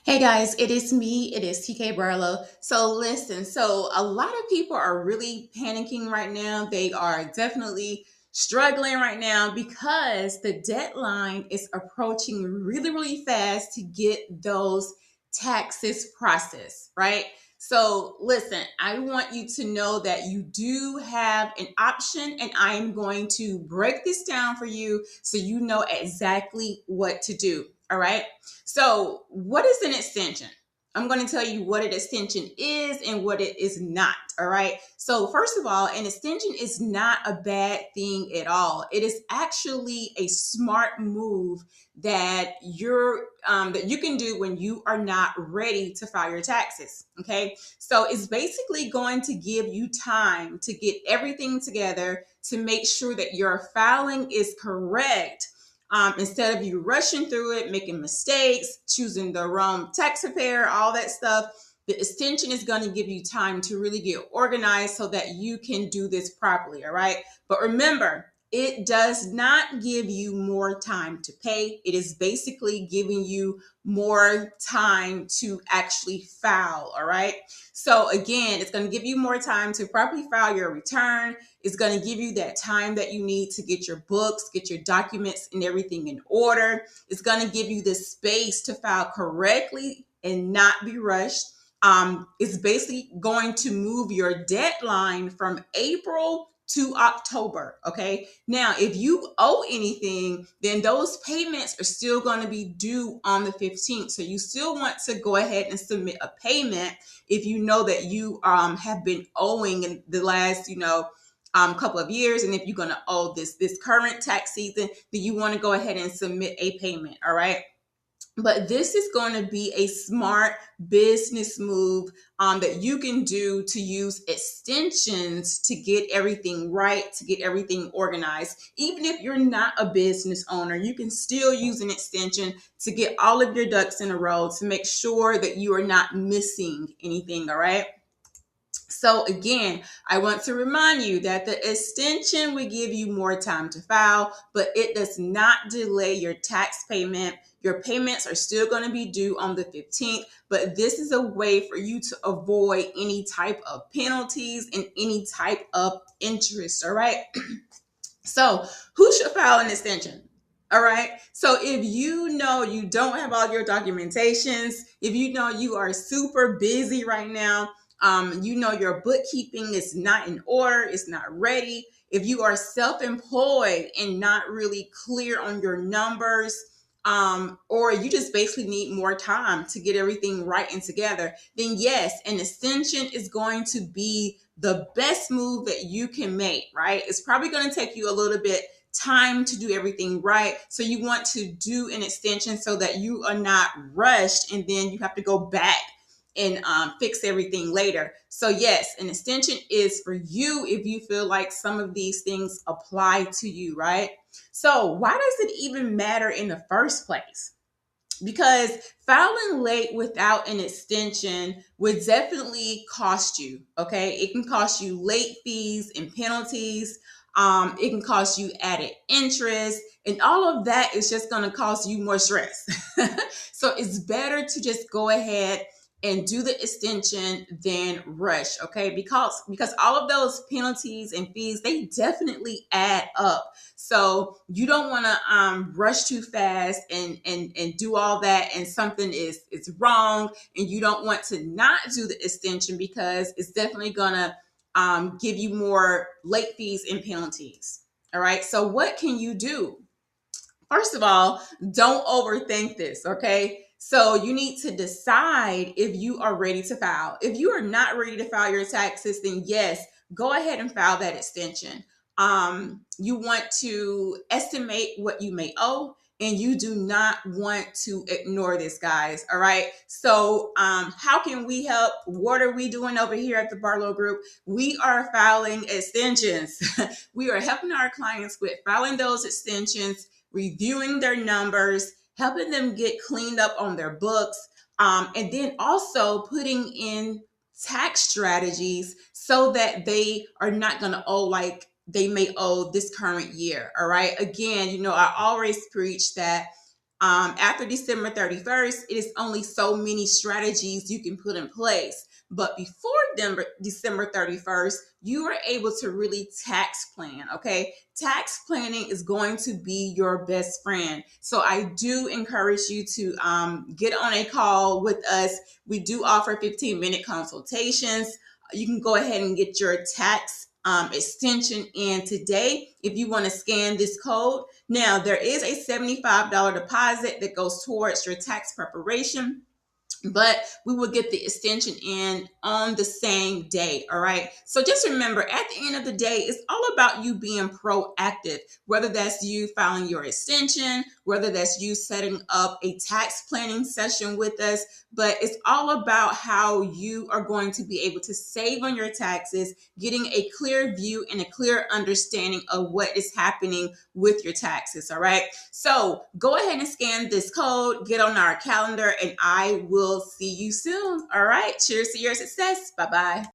Hey guys, it is me. It is TK Barlow. So listen, a lot of people are really panicking right now. They are definitely struggling right now because the deadline is approaching really, really fast to get those taxes processed, right? So listen, I want you to know that you do have an option, and I am going to break this down for you so you know exactly what to do. All right. So, what is an extension? I'm going to tell you what an extension is and what it is not. All right. So, first of all, an extension is not a bad thing at all. It is actually a smart move that you can do when you are not ready to file your taxes. Okay. So, it's basically going to give you time to get everything together to make sure that your filing is correct, instead of you rushing through it, making mistakes, choosing the wrong tax preparer, all that stuff. The extension is going to give you time to really get organized so that you can do this properly. All right. But remember, it does not give you more time to pay. It is basically giving you more time to actually file. All right. So, again, it's going to give you more time to properly file your return. It's going to give you that time that you need to get your books, get your documents and everything in order. It's going to give you the space to file correctly and not be rushed. It's basically going to move your deadline from April to October. Okay. Now, if you owe anything, then those payments are still going to be due on the 15th. So you still want to go ahead and submit a payment if you know that you have been owing in the last, couple of years. And if you're going to owe this current tax season, then you want to go ahead and submit a payment. All right. But this is going to be a smart business move, that you can do to use extensions to get everything right, to get everything organized. Even if you're not a business owner, you can still use an extension to get all of your ducks in a row to make sure that you are not missing anything. All right. So again, I want to remind you that the extension will give you more time to file, but it does not delay your tax payment. Your payments are still going to be due on the 15th, but this is a way for you to avoid any type of penalties and any type of interest. All right. So, who should file an extension? All right. So, if you know you don't have all your documentations, if you know you are super busy right now, you know your bookkeeping is not in order, it's not ready. If you are self employed and not really clear on your numbers, or you just basically need more time to get everything right and together, then yes, an extension is going to be the best move that you can make, right? It's probably going to take you a little bit time to do everything right. So you want to do an extension so that you are not rushed and then you have to go back and fix everything later. So yes, an extension is for you if you feel like some of these things apply to you, right? So why does it even matter in the first place? Because filing late without an extension would definitely cost you. Okay, it can cost you late fees and penalties. It can cost you added interest, and all of that is just going to cause you more stress. So it's better to just go ahead and do the extension than rush. Okay, because all of those penalties and fees, they definitely add up. So you don't want to rush too fast and do all that, and something is wrong, and you don't want to not do the extension because it's definitely gonna give you more late fees and penalties. All right. So what can you do? First of all, don't overthink this, okay? So you need to decide if you are ready to file. If you are not ready to file your taxes, then yes, go ahead and file that extension. You want to estimate what you may owe, and you do not want to ignore this, guys. All right. So, how can we help? What are we doing over here at the Barlow Group? We are filing extensions. We are helping our clients with filing those extensions, reviewing their numbers, helping them get cleaned up on their books, and then also putting in tax strategies so that they are not going to owe like they may owe this current year. All right. Again, I always preach that After December 31st, it is only so many strategies you can put in place. But before December 31st, you are able to really tax plan, okay? Tax planning is going to be your best friend. So I do encourage you to get on a call with us. We do offer 15-minute consultations. You can go ahead and get your tax extension in today if you want to scan this code. Now, there is a $75 deposit that goes towards your tax preparation, but we will get the extension in on the same day. All right. So just remember, at the end of the day, it's all about you being proactive, whether that's you filing your extension, whether that's you setting up a tax planning session with us. But it's all about how you are going to be able to save on your taxes, getting a clear view and a clear understanding of what is happening with your taxes. All right. So go ahead and scan this code, get on our calendar, and I will see you soon. All right. Cheers to your success. Bye bye.